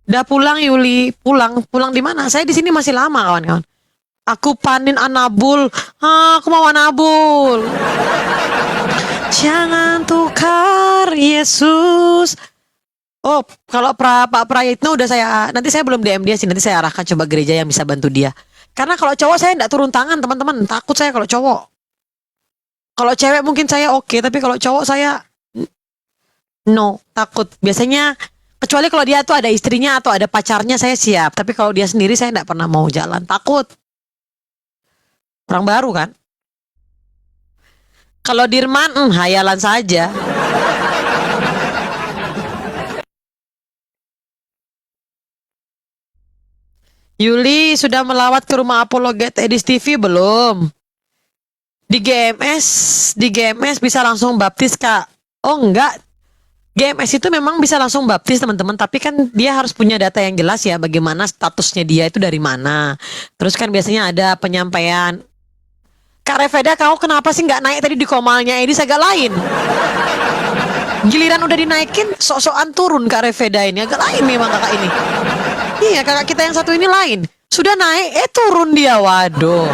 Udah pulang Yuli, pulang di mana? Saya di sini masih lama kawan-kawan. Aku panen anabul, aku mau anabul. Jangan tukar Yesus. Oh, kalau Pak Prayitno udah nanti saya belum DM dia sih, nanti saya arahkan coba gereja yang bisa bantu dia. Karena kalau cowok saya enggak turun tangan teman-teman, takut saya kalau cowok. Kalau cewek mungkin saya oke, tapi kalau cowok saya no, takut. Biasanya kecuali kalau dia tuh ada istrinya atau ada pacarnya saya siap, tapi kalau dia sendiri saya enggak pernah mau jalan, takut. Orang baru kan? Kalau Dirman, hayalan saja. Yuli sudah melawat ke rumah Apologet Edis TV belum? Di GMS bisa langsung baptis Kak. Oh enggak, GMS itu memang bisa langsung baptis teman-teman, tapi kan dia harus punya data yang jelas ya, bagaimana statusnya dia itu dari mana. Terus kan biasanya ada penyampaian. Kak Reveda, kau kenapa sih nggak naik tadi di komalnya Edis agak lain? Giliran udah dinaikin, sok-sokan turun Kak Reveda ini, agak lain memang kakak ini. Iya, kakak kita yang satu ini lain. Sudah naik, turun dia, waduh.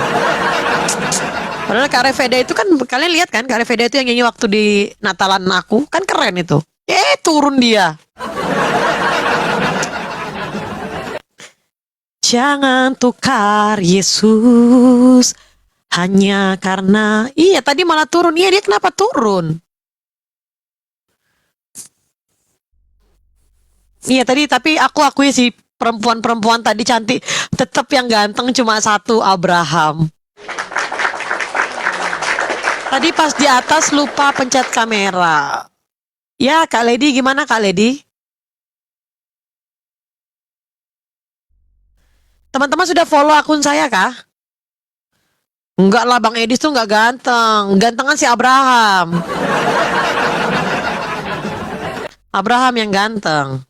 Padahal Kak Reveda itu kan, kalian lihat kan, Kak Reveda itu yang nyanyi waktu di Natalan aku, kan keren itu. Turun dia. Jangan tukar Yesus hanya karena, iya tadi malah turun. Iya, dia kenapa turun? Iya tadi, tapi aku akui sih, perempuan-perempuan tadi cantik, tetap yang ganteng cuma satu, Abraham. Tadi pas di atas lupa pencet kamera. Ya, Kak Lady, gimana Kak Lady? Teman-teman sudah follow akun saya kah? Enggak lah, Bang Edis tuh enggak ganteng. Gantengan si Abraham. Abraham yang ganteng.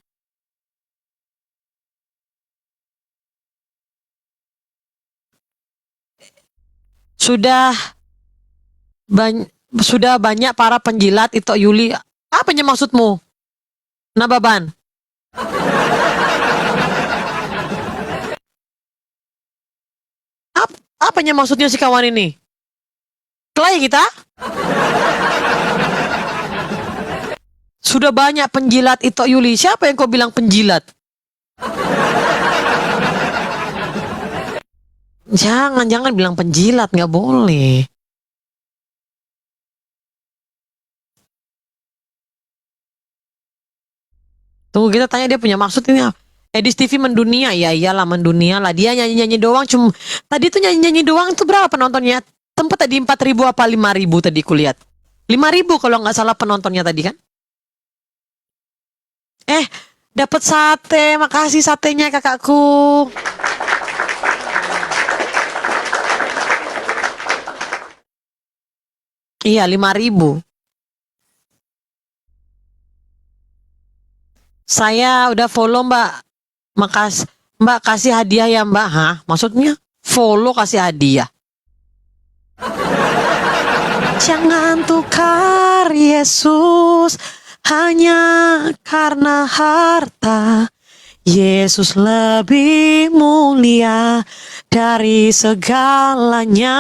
Sudah banyak para penjilat itu Yuli. Apanya maksudmu? Nababan. Apanya maksudnya si kawan ini? Kelai kita? Sudah banyak penjilat itu Yuli. Siapa yang kau bilang penjilat? Jangan bilang penjilat, nggak boleh. Tunggu, kita tanya dia punya maksud ini apa? Edis TV mendunia, ya iyalah mendunia lah. Dia nyanyi-nyanyi doang, tadi tuh nyanyi-nyanyi doang tuh berapa penontonnya? Tempat tadi 4.000 apa 5.000 tadi kulihat? 5.000 kalau nggak salah penontonnya tadi kan? Dapat sate, makasih satenya kakakku. Iya, 5.000. Saya udah follow Mbak. Mbak kasih hadiah ya Mbak. Hah? Maksudnya follow kasih hadiah. Jangan tukar Yesus hanya karena harta. Yesus lebih mulia dari segalanya.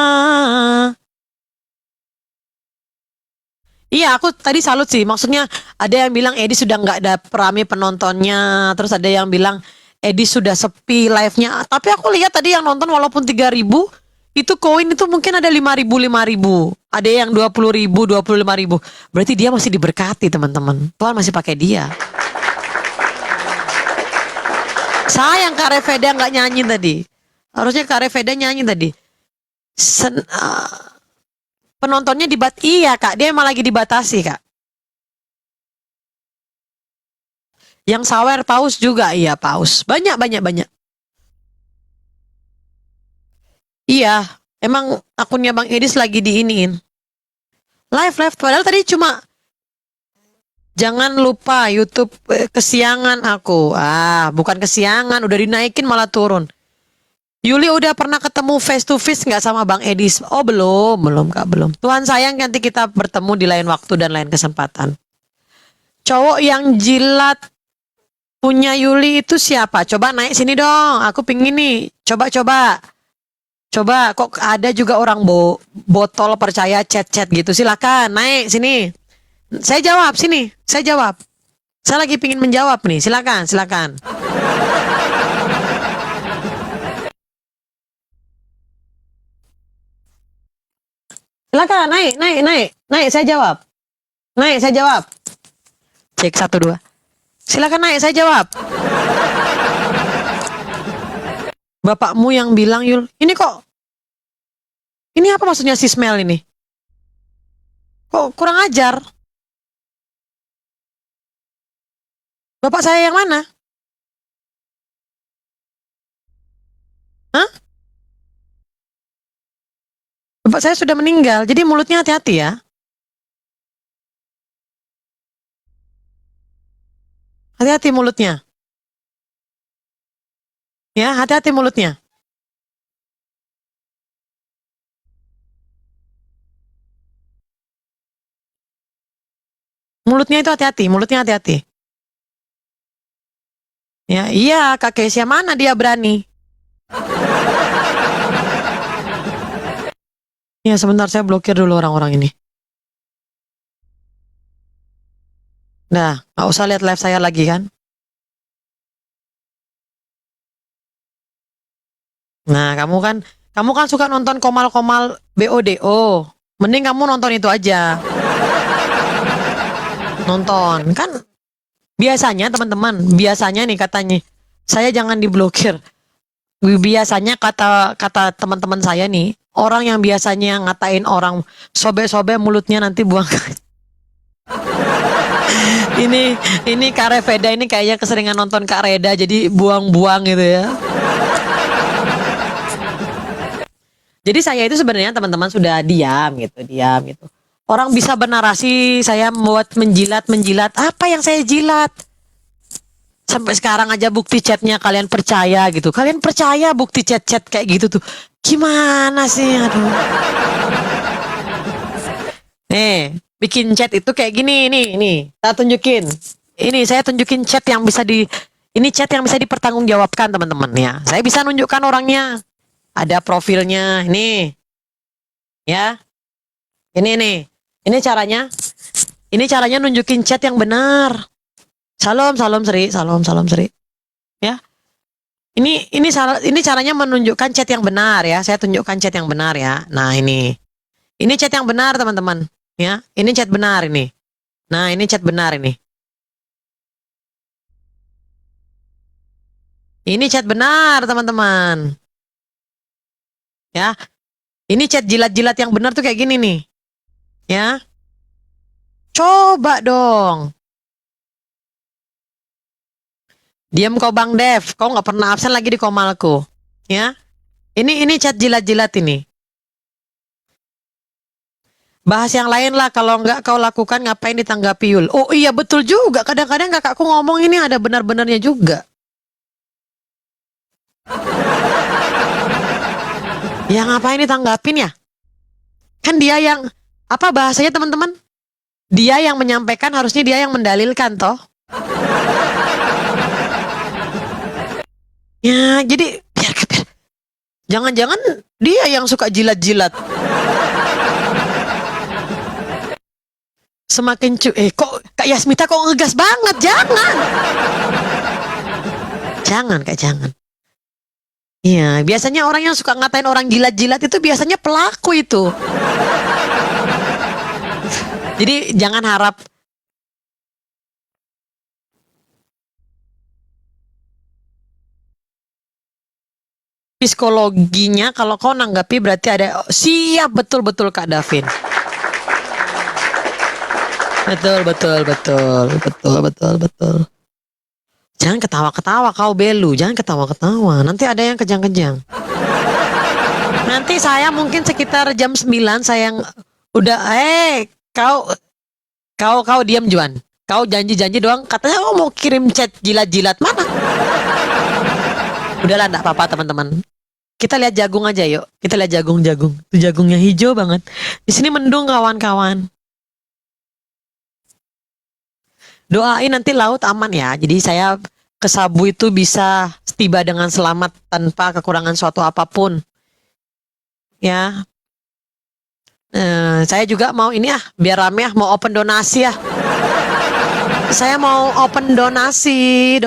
Iya, aku tadi salut sih. Maksudnya ada yang bilang Edi sudah nggak ada rame penontonnya. Terus ada yang bilang Edi sudah sepi live-nya. Tapi aku lihat tadi yang nonton walaupun 3.000, itu koin itu mungkin ada 5.000. Ada yang 20.000, 25.000. Berarti dia masih diberkati teman-teman. Tuhan masih pakai dia. Sayang Kak Reveda nggak nyanyi tadi. Harusnya Kak Reveda nyanyi tadi. Penontonnya iya Kak, dia emang lagi dibatasi Kak. Yang sawer paus juga, iya paus. Banyak. Iya, emang akunnya Bang Edis lagi diiniin. Live, padahal tadi cuma jangan lupa YouTube kesiangan aku. Bukan kesiangan, udah dinaikin malah turun. Yuli udah pernah ketemu face to face nggak sama Bang Edis? Oh belum Kak, belum. Tuhan sayang nanti kita bertemu di lain waktu dan lain kesempatan. Cowok yang jilat Punya Yuli itu siapa? Coba naik sini dong. Aku pingin nih. Coba-coba. Coba, kok ada juga orang botol percaya chat-chat gitu. Silakan naik sini. Saya jawab sini. Saya jawab. Saya lagi pingin menjawab nih. Silakan, silakan. Silakan naik, naik, naik. Naik, saya jawab. Naik, saya jawab. Cek satu dua. Silakan naik, saya jawab. Bapakmu yang bilang, Yul, ini kok, ini apa maksudnya si Smell ini? Kok kurang ajar? Bapak saya yang mana? Hah? Bapak saya sudah meninggal, jadi mulutnya hati-hati ya. Hati-hati mulutnya. Ya, hati-hati mulutnya. Mulutnya itu hati-hati, mulutnya hati-hati. Ya, iya, Kak Kesia mana dia berani? Ya, sebentar saya blokir dulu orang-orang ini. Nah, nggak usah lihat live saya lagi kan? Nah, kamu kan suka nonton komal-komal BODO. Mending kamu nonton itu aja. Nonton. Kan biasanya teman-teman, biasanya nih katanya, saya jangan diblokir. Biasanya kata kata teman-teman saya nih, orang yang biasanya ngatain orang sobek-sobek mulutnya nanti buang. ini ini Kak Reveda ini kayaknya keseringan nonton Kak Reda jadi buang-buang gitu ya. Jadi saya itu sebenarnya teman-teman sudah diam gitu, diam gitu. Orang bisa bernarasi saya membuat menjilat-menjilat. Apa yang saya jilat? Sampai sekarang aja bukti chatnya kalian percaya gitu. Kalian percaya bukti chat-chat kayak gitu tuh. Gimana sih? Aduh. Nih, bikin chat itu kayak gini nih. Tak tunjukin. Ini saya tunjukin chat yang bisa ini chat yang bisa dipertanggungjawabkan teman-teman ya. Saya bisa nunjukkan orangnya. Ada profilnya. Ini. Ya. Ini nih. Ini caranya. Ini caranya nunjukin chat yang benar. Salam, salam Sri, salam Sri. Ya. Ini caranya menunjukkan chat yang benar ya. Saya tunjukkan chat yang benar ya. Nah, ini. Ini chat yang benar, teman-teman. Ya. Ini chat benar ini. Nah, ini chat benar ini. Ini chat benar, teman-teman. Ya. Ini chat jilat-jilat yang benar tuh kayak gini nih. Ya. Coba dong. Diam kau Bang Dev. Kau nggak pernah absen lagi di komalku. Ya. Ini chat jilat-jilat ini. Bahas yang lain lah, kalau nggak kau lakukan ngapain ditanggapi Yul. Oh iya betul juga, kadang-kadang kakakku ngomong ini ada benar-benarnya juga. Ya ngapain ditanggapin ya? Kan dia yang, apa bahasanya teman-teman? Dia yang menyampaikan, harusnya dia yang mendalilkan toh. Ya jadi biar jangan-jangan dia yang suka jilat-jilat. Semakin kok Kak Yasmita kok ngegas banget, jangan. Jangan Kak, jangan. Iya, biasanya orang yang suka ngatain orang jilat-jilat itu biasanya pelaku itu. Jadi jangan harap psikologinya kalau kau nanggapi berarti ada siap, betul-betul Kak Davin. Betul. Jangan ketawa-ketawa kau Belu, jangan ketawa-ketawa. Nanti ada yang kejang-kejang. Nanti saya mungkin sekitar jam 9 saya yang udah kau diam Juan. Kau janji-janji doang, katanya kau mau kirim chat jilat-jilat mana? Udahlah enggak apa-apa teman-teman. Kita lihat jagung aja yuk. Kita lihat jagung-jagung. Itu jagungnya hijau banget. Di sini mendung kawan-kawan. Doain nanti laut aman ya. Jadi saya ke Sabu itu bisa tiba dengan selamat tanpa kekurangan suatu apapun. Ya, saya juga mau ini biar rame mau open donasi ya. Saya mau open donasi.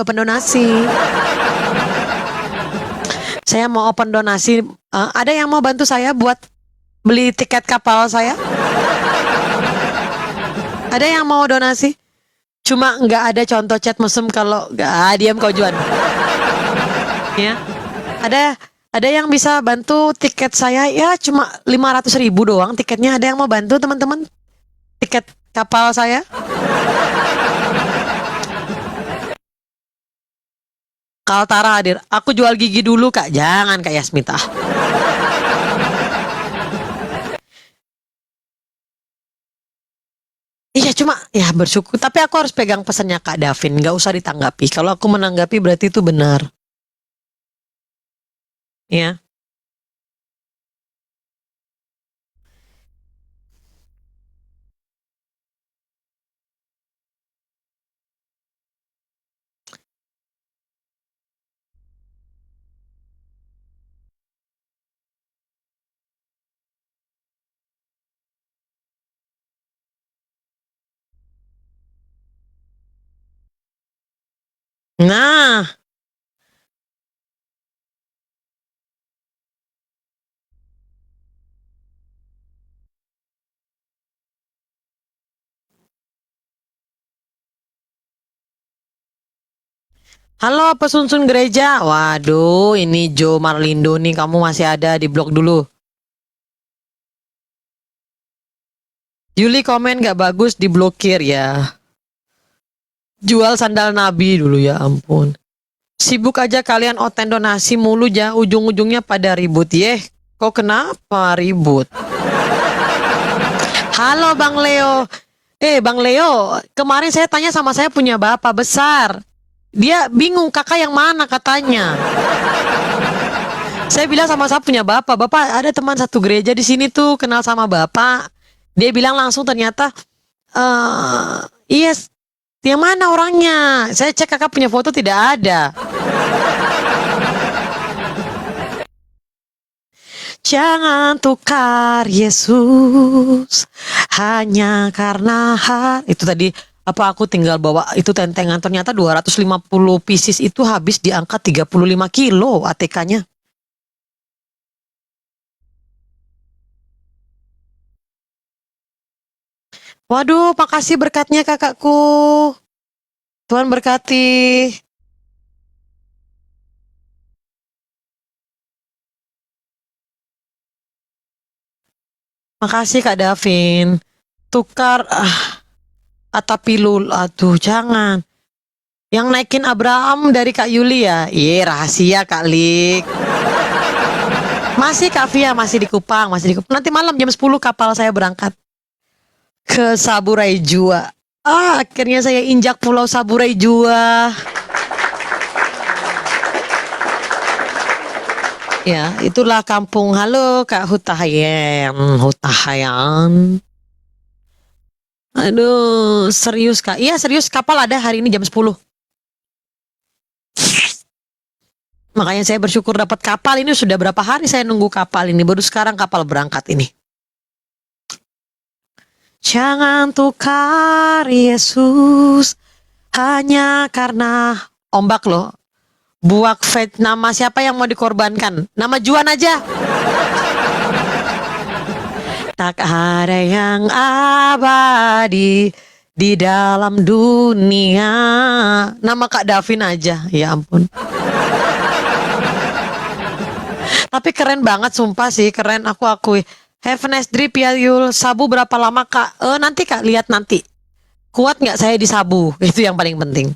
Saya mau open donasi. Ada yang mau bantu saya buat beli tiket kapal saya? Ada yang mau donasi? Cuma nggak ada contoh chat mesum kalau diam kau Juan. Ya, ada yang bisa bantu tiket saya ya cuma 500.000 doang tiketnya. Ada yang mau bantu teman-teman? Tiket kapal saya? Kaltara hadir. Aku jual gigi dulu kak. Jangan kak Yasmita. Iya cuma ya bersyukur. Tapi aku harus pegang pesannya Kak Davin. Nggak usah ditanggapi. Kalau aku menanggapi berarti itu benar. Ya. Nah. Halo pesusun gereja. Waduh ini Joe Marlindo nih. Kamu masih ada di blog dulu. Yuli komen gak bagus diblokir ya. Jual sandal Nabi dulu ya ampun. Sibuk aja kalian oten donasi mulu ya. Ujung-ujungnya pada ribut. Kok kenapa ribut? Halo Bang Leo. Bang Leo, kemarin saya tanya sama saya punya bapak besar. Dia bingung kakak yang mana katanya. Saya bilang sama saya punya bapak. Bapak ada teman satu gereja di sini tuh kenal sama bapak. Dia bilang langsung ternyata, yes, yang mana orangnya? Saya cek kakak punya foto tidak ada. Jangan tukar Yesus hanya karena itu tadi apa aku tinggal bawa itu tentengan ternyata 250 pieces itu habis diangkat 35 kilo ATK-nya. Waduh, makasih berkatnya kakakku. Tuhan berkati. Makasih Kak Davin. Tukar Atapilul. Aduh, jangan. Yang naikin Abraham dari Kak Yuli ya. Iya, rahasia Kak Lik. Masih Kak Via, masih di Kupang. Nanti malam jam 10 kapal saya berangkat ke Saburai Jua. Akhirnya saya injak Pulau Saburai Jua. Ya, itulah kampung. Halo Kak Hutahayan. Aduh, serius Kak. Iya, serius kapal ada hari ini jam 10. Makanya saya bersyukur dapat kapal ini. Sudah berapa hari saya nunggu kapal ini. Baru sekarang kapal berangkat ini. Jangan tukar Yesus hanya karena ombak loh. Buak Fed, nama siapa yang mau dikorbankan? Nama Juan aja. Tak ada yang abadi di dalam dunia. Nama Kak Davin aja, ya ampun. Tapi keren banget sumpah sih, keren aku akui. Have a nice trip ya Yul. Sabu berapa lama Kak? Nanti Kak, lihat nanti. Kuat nggak saya di Sabu? Itu yang paling penting.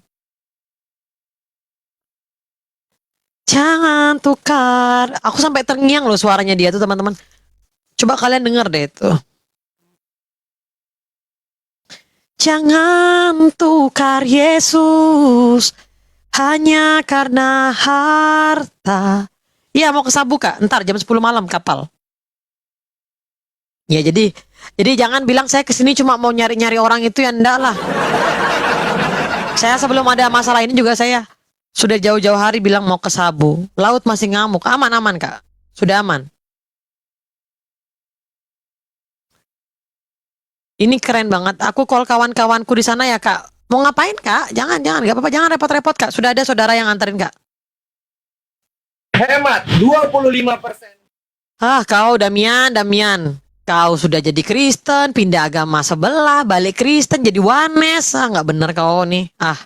Jangan tukar. Aku sampai terngiang loh suaranya dia tuh teman-teman. Coba kalian denger deh itu. Jangan tukar Yesus hanya karena harta. Iya mau ke Sabu Kak. Ntar jam 10 malam kapal. Ya jadi jangan bilang saya kesini cuma mau nyari-nyari orang itu ya enggak lah. Saya sebelum ada masalah ini juga saya Sudah jauh-jauh hari bilang mau ke Sabu. Laut masih ngamuk. Aman-aman, Kak. Sudah aman. Ini keren banget. Aku call kawan-kawanku di sana ya, Kak. Mau ngapain, Kak? Jangan, jangan. Gak apa-apa. Jangan repot-repot, Kak. Sudah ada saudara yang anterin, Kak. Hemat 25%. Ah, kau Damian, Damian. Kau sudah jadi Kristen, pindah agama sebelah, balik Kristen jadi Wanes. Ah, nggak bener kau nih. Ah,